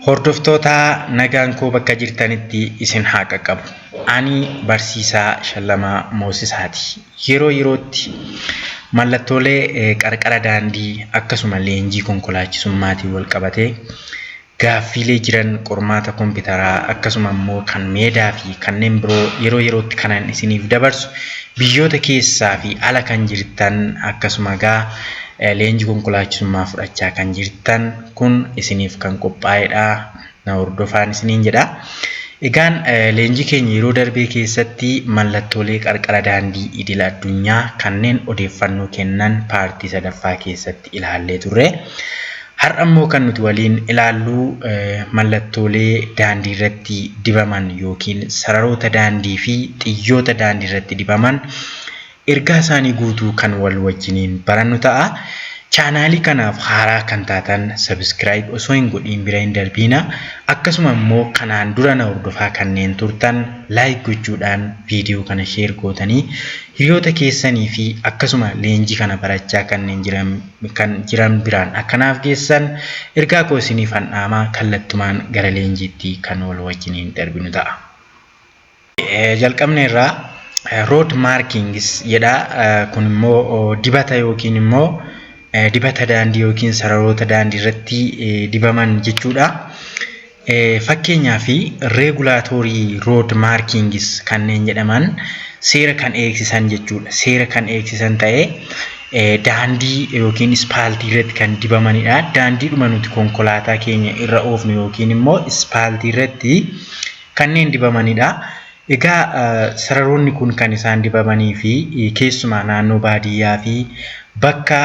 Hordoftoota nagaan koo bakka jirtanitti isin haa qaqqabu. Ani barsiisaa Shallamaa Moosisaati. Yeroo yerootti mallattoolee qarqara daandii akkasuma leenjii konkolaachisummaatiin wal qabatee gaaffiilee jiran qormaata kompiitaraa akkasuma immoo kan meedaa fi kanneen biroo yeroo yerootti kanan isiniif dabarsu biyyoota keessaa fi ala kan jirtan akkasuma leenjii konkolaachisummaa fudhachaa kan jirtan kun isiniif kan qophaa'edha. Na hordofaan isiniin jedha. Egaan leenjii keenya yeroo darbee keessatti mallattoolee qarqara daandii idil addunyaa kanneen odeeffannoo kennan paartii sadaffaa keessatti ilaallee turre. Har'a immoo kan nuti waliin ilaallu mallattoolee daandii irratti dibaman yookiin sararoota daandii fi xiyyoota daandii irratti dibaman ergaa isaanii guutuu kan wal wajjiniin barannu ta'a. Chaanaalii kanaaf haaraa kan taatan subscribe osoo hin godhiin bira hin darbiina. Akkasuma immoo kanaan dura na hordofaa kanneen turtan like gochuudhaan viidiyoo kana share gootanii hiriyoota keessanii fi akkasuma leenjii kana barachaa kanneen jiran biraan akkanaaf geessan ergaa koo isiniif handhaamaa kallattumaan gara leenjiitti kan wal wajjiniin darbinu ta'a. Jalqabne irraa road markings jedha. Kun immoo dibata yookiin immoo dibata daandii yookiin sararoota daandii irratti dibaman jechuudha. Fakkeenyaa fi regulatory road markings kanneen jedhaman seera kan eegsisan jechuudha. Seera kan eegsisan ta'ee daandii yookiin ispaaltii irratti kan dibamanidha. Daandiidhuma nuti konkolaataa keenya irra oofnu yookiin immoo ispaaltii irratti kanneen dibamanidha. Egaa sararoonni kun kan isaan dibamanii fi keessumaa naannoo baadiyyaa fi bakka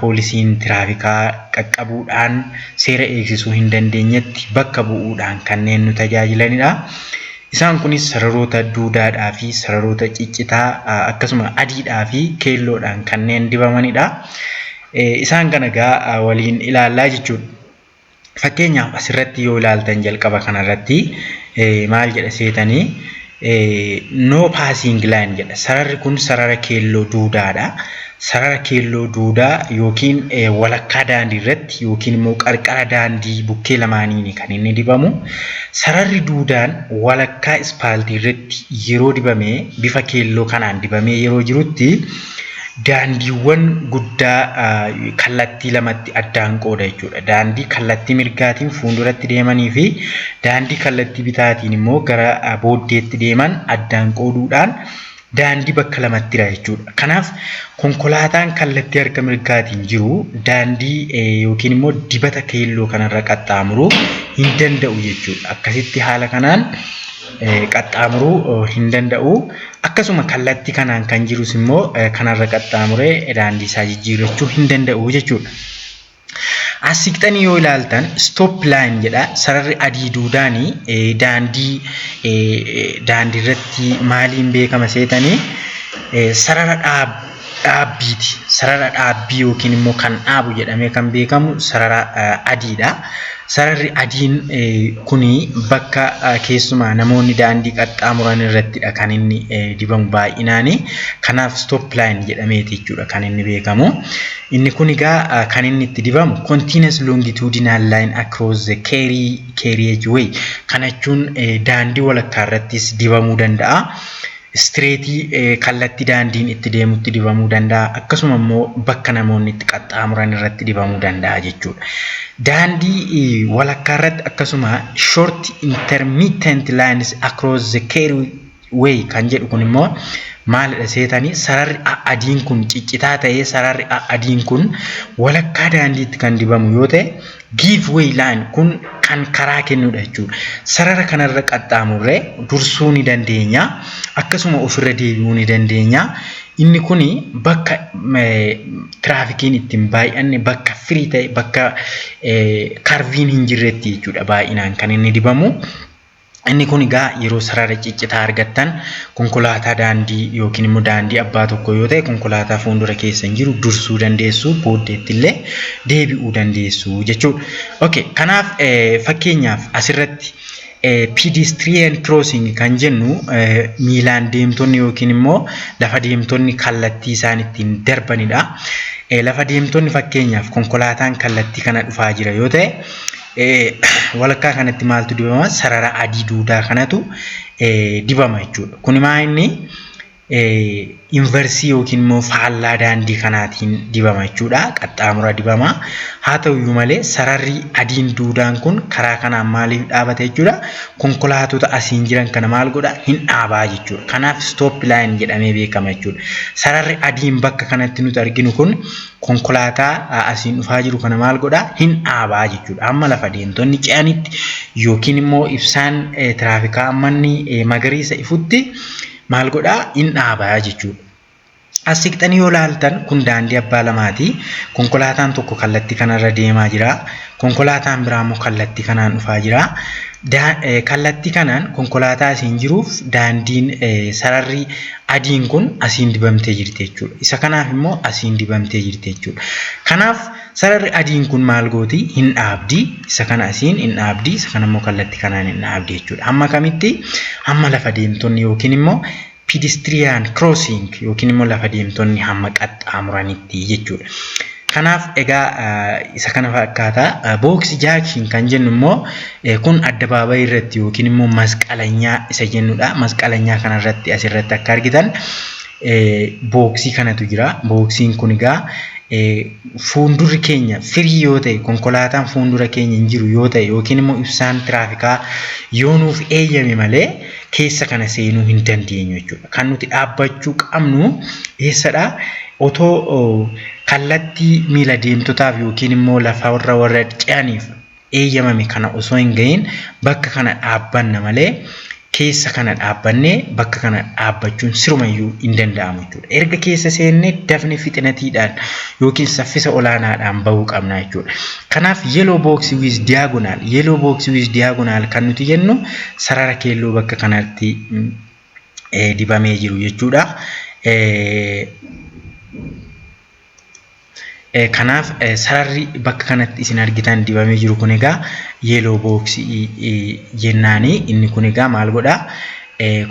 poolisiin tiraafikaa qaqqabuudhaan seera eegsisuu hin dandeenyetti bakka bu'uudhaan kanneen nu tajaajilanidha. Isaan kunis sararoota duudaadhaa fi sararoota ciccitaa akkasuma adiidhaa fi keelloodhaan kanneen dibamanidha. Isaan kana egaa waliin ilaallaa jechuudha. Fakkeenyaaf asirratti yoo ilaaltan jalqaba kanarratti maal jedha seetanii no passing line jedha. Sararri kun sarara keelloo duudaadha. Sarara keelloo duudaa yookiin walakkaa daandii irratti yookiin immoo qarqara daandii bukkee lamaaniin kan inni dibamu. Sararri duudaan walakkaa ispaaltii irratti yeroo dibamee bifa keelloo kanaan dibamee yeroo jirutti daandiiwwan guddaa kallattii lamatti addaan qooda jechuudha. Daandii kallattii mirgaatiin fuulduratti deemanii fi daandii kallattii bitaatiin immoo gara booddeetti deeman addaan qooduudhaan daandii bakka lamattidha jechuudha. Kanaaf konkolaataan kallattii harka mirgaatiin jiru daandii yookiin immoo dibata keelloo kanarra qaxxaamuruu hin danda'u jechuudha. Akkasitti haala kanaan qaxxaamuruu hin danda'u. Akkasuma kallattii kanaan kan jirus immoo kanarra qaxxaamuree daandii isaa jijjiirrachuu hin danda'u jechuudha. As siqxanii yoo ilaaltan stop line jedha. Sararri adii duudaanii daandii irratti maaliin beekama seetanii sarara dhaabbiiti. Sarara dhaabbii yookiin immoo kan dhaabu jedhamee kan beekamu sarara adiidha. Sararri adiin kuni bakka keessumaa namoonni daandii qaxxaamuran irrattidha kan inni dibamu baay'inaani. Kanaaf stop line jedhameeti jechuudha kan inni beekamu. Inni kun egaa kan inni itti dibamu continuous longitudinal line across the carriage way. Kana jechuun daandii walakkaa irrattis dibamuu danda'a. Straightii kallattii daandiin itti deemutti dibamuu danda'a. Akkasuma immoo bakka namoonni itti qaxxaamuran irratti dibamuu danda'a jechuudha. Daandii walakkaa irratti akkasuma short intermittent lines across the carriageway kan jedhu kun immoo maalidha seetanii sararri adiin kun ciccitaa ta'ee sararri adiin kun walakkaa daandiitti kan dibamu yoo ta'e giveaway line kun kan karaa kennudha jechuudha. Sarara kanarra qaxxaamurree dursuu ni dandeenya. Akkasuma ofirra deebi'uu ni dandeenya. Inni kuni bakka tiraafikiin ittiin baay'anne bakka firii ta'e bakka karviin hin jirretti jechuudha baay'inaan kan inni dibamu. Inni kun egaa yeroo sarara ciccitaa argattan konkolaataa daandii yookiin immoo daandii abbaa tokko yoo ta'e konkolaataa fuuldura keessa jiru dursuu dandeessu, booddeetti illee deebi'uu dandeessu jechuudha. Okay, kanaaf fakkeenyaaf asirratti pedestrian crossing kan jennu miilaan deemtonni yookiin immoo lafa deemtonni kallattii isaan ittiin darbanidha. Lafa deemtonni fakkeenyaaf konkolaataan kallattii kana dhufaa jira yoo ta'e walakkaa kanatti maaltu dibama? Sarara adii duudaa kanatu dibama jechuudha. Kun maa inni inversii yookiin immoo faallaa daandii kanaatiin dibama jechuudha. Qaxxaamura dibama. Haa ta'uyyuu malee sararri adiin duudaan kun karaa kanaan maaliif dhaabate jechuudha? Konkolaatota asiin jiran kana maal godha? Hin dhaabaa jechuudha. Kanaaf stop line jedhamee beekama jechuudha. Sararri adiin bakka kanatti nuti arginu kun konkolaataa asiin dhufaa jiru kana maal godha? Hin dhaabaa jechuudha. Amma lafa deemtonni ce'anitti yookiin immoo ibsaan tiraafikaa ammanni magariisa ifutti maal godhaa? Hin dhaabaa jechuudha. As siqxanii yoo ilaaltan kun daandii abbaa lamaati. Konkolaataan tokko kallattii kanarra deemaa jira. Konkolaataan biraa immoo kallattii kanaan dhufaa jira. Kallattii kanaan konkolaataa asiin jiruuf daandiin sararri adiin kun asiin dibamtee jirti jechuudha. Isa kanaaf immoo asiin dibamtee jirti jechuudha. Kanaaf sararri adiin kun maal gooti? Hin dhaabdi. Isa kana asiin hin dhaabdi. Isa kana immoo kallattii kanaan hin dhaabdi jechuudha. Amma kamitti? Amma lafa deemtonni yookiin immoo pedestrian crossing yookiin immoo lafa deemtonni hamma qaxxaamuranitti jechuudha. Kanaaf egaa isa kana fakkaata. Box junction kan jennu immoo kun addabaabayii irratti yookiin immoo masqalanyaa isa jennudha. Masqalanyaa kanarratti asirratti akka argitan booksii kanatu jira. Booksiin kun egaa fuuldurri keenya firii yoo ta'e konkolaataan fuuldura keenya hin jiru yoo ta'e yookiin immoo ibsaan tiraafikaa yoo nuuf eeyyame malee keessa kana seenuu hin dandeenyu jechuudha. Kan nuti dhaabbachuu qabnu eessadha? Otoo kallattii miila deemtotaaf yookiin immoo lafa warra ce'aniif eeyyamame kana osoo hin gahin bakka kana dhaabbanna malee keessa kana dhaabbannee bakka kana dhaabbachuun sirumayyuu hin danda'amu jechuudha. Erga keessa seennee dafnee fixinatiidhaan yookiin saffisa olaanaadhaan bahuu qabna jechuudha. Kanaaf yellow box with diagonal kan nuti jennu sarara keelloo bakka kanatti dibamee jiru jechuudha. Kanaaf sararri bakka kanatti isin argitan dibamee jiru kun egaa yellow box jennaani. Inni kun egaa maal godha?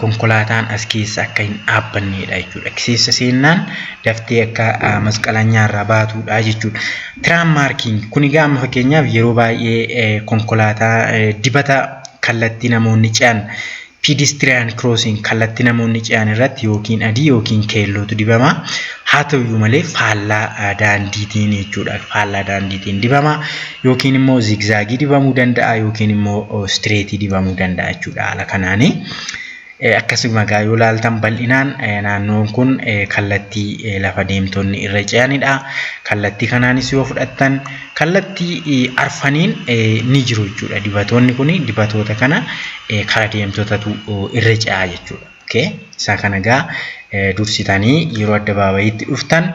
Konkolaataan as keessa akka hin dhaabbannedha jechuudha. Keessa seennaan daftee akka masqalanyaarraa baatudha jechuudha. Tram marking kun egaa amma fakkeenyaaf yeroo baay'ee konkolaataa dibata kallattii namoonni ce'an pedestrian crossing kallattii namoonni ce'an irratti yookiin adii yookiin keellootu dibama. Haa ta'uyyuu malee faallaa daandiitiin jechuudha. Faallaa daandiitiin dibama yookiin immoo zigzaagii dibamuu danda'a yookiin immoo straightii dibamuu danda'a jechuudha. Haala kanaani akkasuma egaa yoo ilaaltan bal'inaan naannoon kun kallattii lafa deemtonni irra ce'anidha. Kallattii kanaanis yoo fudhattan kallattii arfaniin ni jiru jechuudha. Dibatoonni kun dibatoota kana karaa deemtotatu irra ce'aa jechuudha. Isa kana egaa dursitanii yeroo addabaabayiitti dhuftan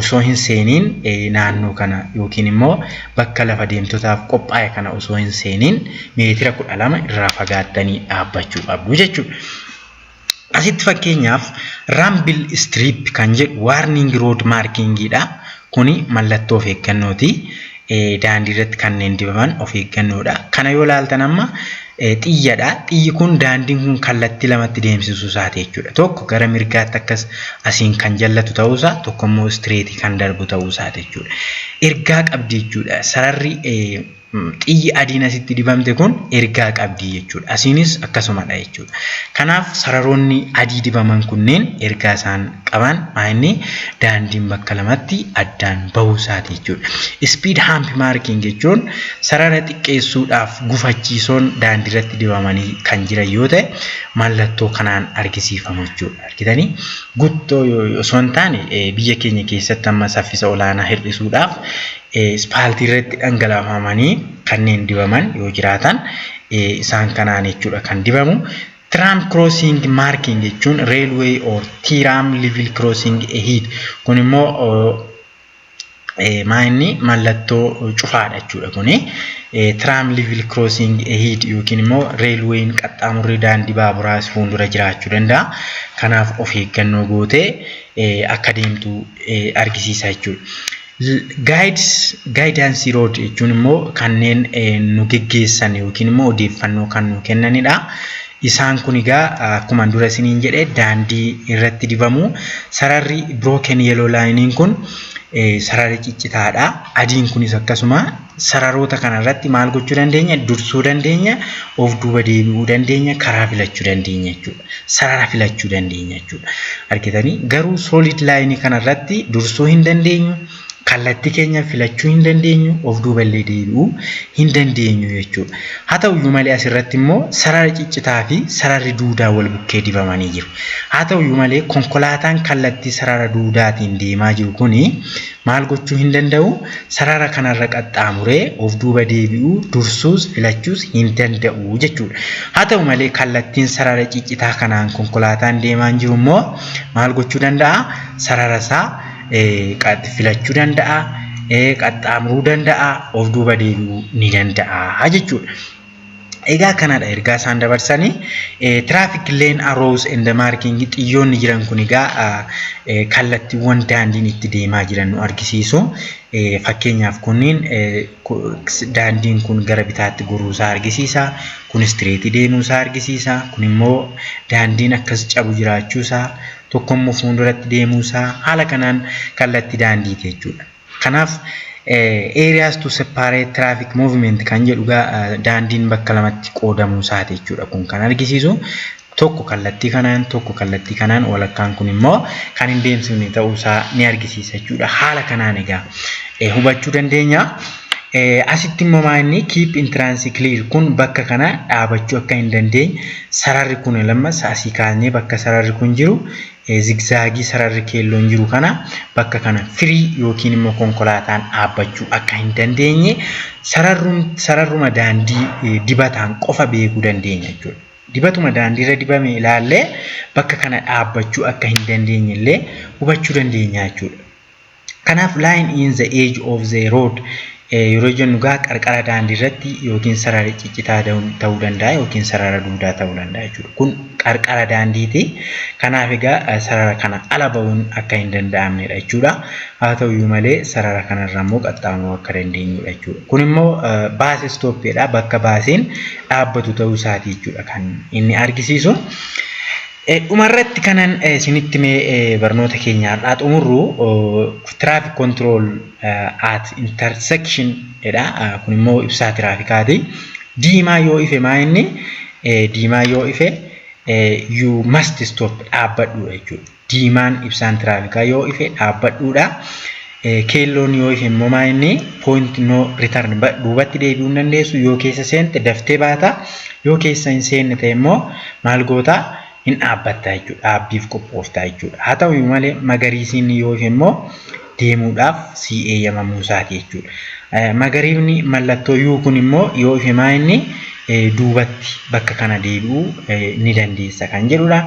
osoo hin seeniin naannoo kana yookiin immoo bakka lafa deemtotaaf qophaa'e kana osoo hin seeniin meetira 12 irraa fagaattanii dhaabbachuu qabdu jechuudha. Asitti fakkeenyaaf rambil strip kan jedhu warning road markingidha. Kuni mallattoo of eeggannooti. Daandii irratti kanneen dibaman of eeggannoodha. Kana yoo ilaaltan amma xiyyadha. Xiyyi kun daandiin kun kallattii lamatti deemsisuu isaati jechuudha. Tokko gara mirgaatti akkas asiin kan jallatu ta'uusaa, tokko immoo straight kan darbu ta'uusaati jechuudha. Ergaa qabdi jechuudha. Sararri xiyyi adiin asitti dibamte kun ergaa qabdi jechuudha. Asiinis akkasumadha jechuudha. Kanaaf sararoonni adii dibaman kunneen ergaa isaan qaban maa'inni daandiin bakka lamatti addaan bahuusaati jechuudha. Speed hump marking jechuun sarara xiqqeessuudhaaf gufachiisoon daandii irratti dibamanii kan jiran yoo ta'e mallattoo kanaan argisiifamu jechuudha. Argitanii guttoo osoo hin taane biyya keenya keessatti amma saffisa olaanaa hir'isuudhaaf ispaaltii irratti dhangalaafamanii kanneen dibaman yoo jiraatan isaan kanaan jechuudha kan dibamu. Tram crossing marking jechuun railway or tram level crossing ahead kun immoo maa'inni mallattoo cufaadha jechuudha. Kuni tram level crossing ahead yookiin immoo railwayin qaxxaamurri daandii baaburaas fuuldura jiraachuu danda'a. Kanaaf of eeggannoo gootee akka deemtu argisiisa jechuudha. Guidance road jechuun immoo kanneen nu geggeessan yookiin immoo odeeffannoo kan nu kennanidha. Isaan kun egaa akkuma dura isiniin jedhe daandii irratti dibamu. Sararri broken yellow line kun sarara ciccitaadha. Adiin kunis akkasuma sararoota kanarratti maal gochuu dandeenya? Dursuu dandeenya, of duuba deebi'uu dandeenya, karaa filachuu dandeenya jechuudha. Sarara filachuu dandeenya jechuudha. Argitanii garuu solid line kanarratti dursuu hin dandeenyu. Kallattii keenya filachuu hin dandeenyu, of duuba illee deebi'uu hin dandeenyu jechuudha. Haa ta'uyyuu malee asirratti immoo sarara ciccitaa fi sararri duudaa wal bukkee dibamanii jiru. Haa ta'uyyuu malee konkolaataan kallattii sarara duudaatiin deemaa jiru kuni maal gochuu hin danda'u? Sarara kanarra qaxxaamuree of duuba deebi'uu, dursuus filachuus hin danda'u jechuudha. Haa ta'u malee kallattiin sarara ciccitaa kanaan konkolaataan deemaa jiru immoo maal gochuu danda'a? Sarara isaa filachuu danda'a, qaxxaamuruu danda'a, of duuba deebi'uu ni danda'a jechuudha. Egaa kanadha ergaa isaan dabarsanii traffic lane arrows and marking xiyyoonni jiran kun egaa kallattiiwwan daandiin itti deemaa jiran nu argisiisu. Fakkeenyaaf kunniin daandiin kun gara bitaatti goruusaa argisiisa, kun straight deemuusaa argisiisa, kun immoo daandiin akkas cabu jiraachuusaa, tokkommoo fuulduratti deemuusaa haala kanaan kallattii daandiiti jechuudha. Kanaaf areas to separate traffic movement kan jedhu daandiin bakka lamatti qoodamuu isaati jechuudha. Kun kan argisiisu tokko kallattii kanaan walakkaan kun immoo kan hin deemsifne ta'uusaa ni argisiisa jechuudha. Haala kanaan egaa hubachuu dandeenya. Asitti immoo maanni keep entrance clear kun bakka kana dhaabachuu akka hin dandeenye sararri kun lammas asii kaasnee bakka sararri kun jiru zigzaagii sararri keelloon jiru kana bakka kana free yookiin immoo konkolaataan dhaabbachuu akka hin dandeenye sararruma daandii dibataan qofa beekuu dandeenya jechuudha. Dibatuma daandiirra dibame ilaallee bakka kana dhaabbachuu akka hin dandeenye illee hubachuu dandeenya jechuudha. Kanaaf line in the edge of the road yeroo jennu qarqara daandii irratti yookiin sarara ciccitaa ta'uu danda'a yookiin sarara duudaa ta'uu danda'a jechuudha. Kun qarqara daandiiti. Kanaaf egaa sarara kana ala ba'uun akka hin danda'amnedha jechuudha. Haa ta'uyyuu malee sarara kanarra immoo qaxxaamuruu akka dandeenyudha jechuudha. Kun immoo baasii stooppiidha. Bakka baasiin dhaabbatu ta'uu isaati jechuudha kan inni argisiisu. Dhumarratti kanan isinitti mee barnoota keenyaadhaa xumurru traffic control at intersection jedha. Kun immoo ibsaa tiraafikaati. Diimaa yoo ife maa inni? Diimaa yoo ife you must stop dhaabbadhuudha jechuudha. Diimaan ibsaan tiraafikaa yoo ife dhaabbadhuudha. Keelloon yoo ife immoo maa inni? Point no return duubatti deebi'uu hin dandeessu. Yoo keessa seente daftee baata. Yoo keessa hin seenne ta'e immoo maal goota? Hin dhaabbatta jechuudha. Dhaabbiif qophoofta jechuudha. Haa ta'u malee magariisni yoo ife immoo deemuudhaaf si eeyyamamuu isaati jechuudha. Magariifni mallattoo yuu kun immoo yoo ife maa inni duubatti bakka kana deebi'uu ni dandeessa kan jedhudha.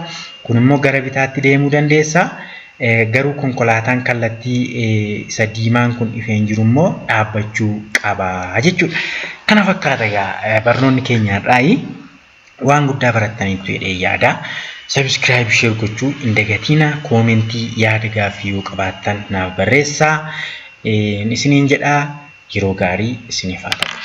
Kun immoo gara bitaatti deemuu dandeessa. Garuu konkolaataan kallattii isa diimaan kun ifeen jiru immoo dhaabbachuu qaba jechuudha. Kana fakkaata egaa barnoonni keenyaadhaa waan guddaa barattaniitu jedhee yaada. Subscribe share gochuu hin dagatina. Commentii yaada gaaffii yoo qabaattan naaf barreessaa. Isiniin jedhaa yeroo gaarii isiniif haa ta'u.